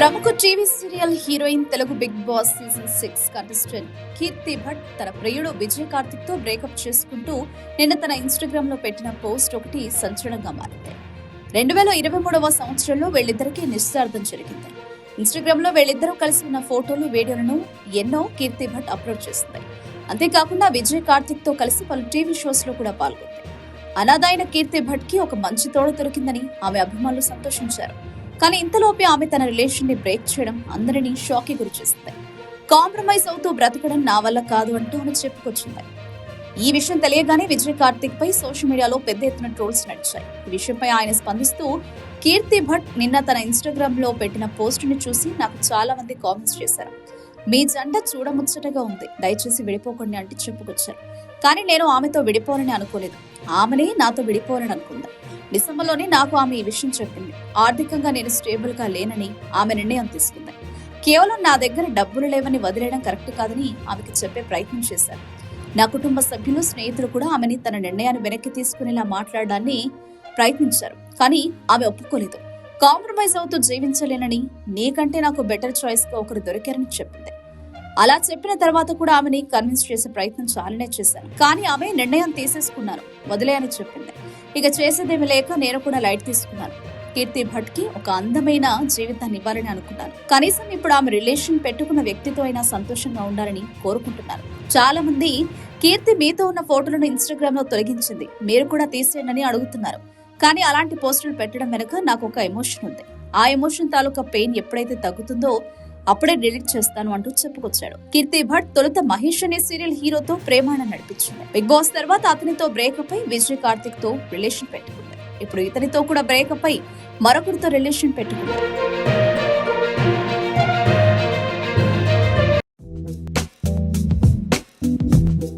ప్రముఖ TV serial heroine, Telugu Bigg Boss season 6 contestant Keerthi Bhat తన ప్రియుడు విజయ్ కార్తిక్ తో బ్రేకప్ చేసుకుంటూ నిన్న తన ఇన్స్టాగ్రామ్ లో పెట్టిన పోస్ట్ ఒకటి సంచలనంగా మారింది. 2023వ సంవత్సరంలో వీళ్ళిద్దరికీ నిశ్చితార్థం జరిగింది. ఇన్స్టాగ్రామ్ లో వీళ్ళిద్దరూ కలిసి ఉన్న ఫోటోలు, వీడియోలను ఎన్నో కీర్తి భట్ అప్లోడ్ చేస్తుంది. అంతేకాకుండా విజయ్ కార్తిక్ తో కలిసి పలు టీవీ షోస్ లో కూడా పాల్గొంది. అనాథైన కీర్తి భట్ కి ఒక మంచి తోడు దొరికిందని ఆమె అభిమానులు సంతోషించారు. కానీ ఇంతలోపే ఆమె తన రిలేషన్ ని బ్రేక్ చేయడం అందరినీ షాక్ కి గురిచేస్తుంది. కాంప్రమైజ్ అవుతూ బ్రతకడం నా వల్ల కాదు అంటూ ఆమె చెప్పుకొచ్చింది. ఈ విషయం తెలియగానే విజయ్ కార్తిక్ పై సోషల్ మీడియాలో పెద్ద ఎత్తున ట్రోల్స్ నడిచాయి. ఈ విషయంపై ఆయన స్పందిస్తూ, కీర్తి భట్ నిన్న తన ఇన్స్టాగ్రామ్ లో పెట్టిన పోస్ట్ ని చూసి నాకు చాలా మంది కామెంట్స్ చేశారు. మీ జంట చూడముచ్చటగా ఉంది, దయచేసి విడిపోకండి అంటే చెప్పుకొచ్చారు. కానీ నేను ఆమెతో విడిపోవాలని అనుకోలేదు, ఆమెనే నాతో విడిపోవాలని అనుకుందా. డిసెంబర్లోనే నాకు ఆమె ఈ విషయం చెప్పింది. ఆర్థికంగా నేను స్టేబుల్ గా లేనని ఆమె నిర్ణయం తీసుకుంది. కేవలం నా దగ్గర డబ్బులు లేవని వదిలేయడం కరెక్ట్ కాదని ఆమెకి చెప్పే ప్రయత్నం చేశారు. నా కుటుంబ సభ్యులు, స్నేహితులు కూడా ఆమెని తన నిర్ణయాన్ని వెనక్కి తీసుకునేలా మాట్లాడడాన్ని ప్రయత్నించారు. కానీ ఆమె ఒప్పుకోలేదు. కాంప్రమైజ్ అవుతూ జీవించలేనని, నీకంటే నాకు బెటర్ చాయిస్ గా ఒకరు దొరికారని చెప్పింది. అలా చెప్పిన తర్వాత కూడా ఆమెని కన్విన్స్ చేసే ప్రయత్నం చాలానే చేశాను. కానీ ఆమె నిర్ణయం తీసేసుకున్నాను, వదిలేయని చెప్పింది. ఇక చేసేదేమి లేక నేను కూడా లైట్ తీసుకున్నాను. కీర్తి భట్ కి ఒక అందమైన జీవితాన్ని ఇవ్వాలని అనుకున్నాను. కనీసం ఇప్పుడు ఆమె రిలేషన్ పెట్టుకున్న వ్యక్తితో అయినా సంతోషంగా ఉండాలని కోరుకుంటున్నాను. చాలా మంది కీర్తి మీతో ఉన్న ఫోటోలను ఇన్స్టాగ్రామ్ లో తొలగించింది, మీరు కూడా తీసేయండి అడుగుతున్నారు. కానీ అలాంటి పోస్టులు పెట్టడం వెనుక నాకు ఒక ఎమోషన్ ఉంది. ఆ ఎమోషన్ తాలూకా పెయిన్ ఎప్పుడైతే తగ్గుతుందో అప్పుడే డిలీట్ చేస్తాను అంటూ చెప్పుకొచ్చాడు. కీర్తి భట్ తొలుత మహేష్ అనే సీరియల్ హీరోతో ప్రేమాయణం నడిపించింది. బిగ్ బాస్ తర్వాత అతనితో బ్రేకప్ అయి విజయ్ కార్తిక్ తో రిలేషన్ పెట్టుకుంది. ఇప్పుడు ఇతనితో కూడా బ్రేకప్ అయి మరొకరితో రిలేషన్ పెట్టుకుంది.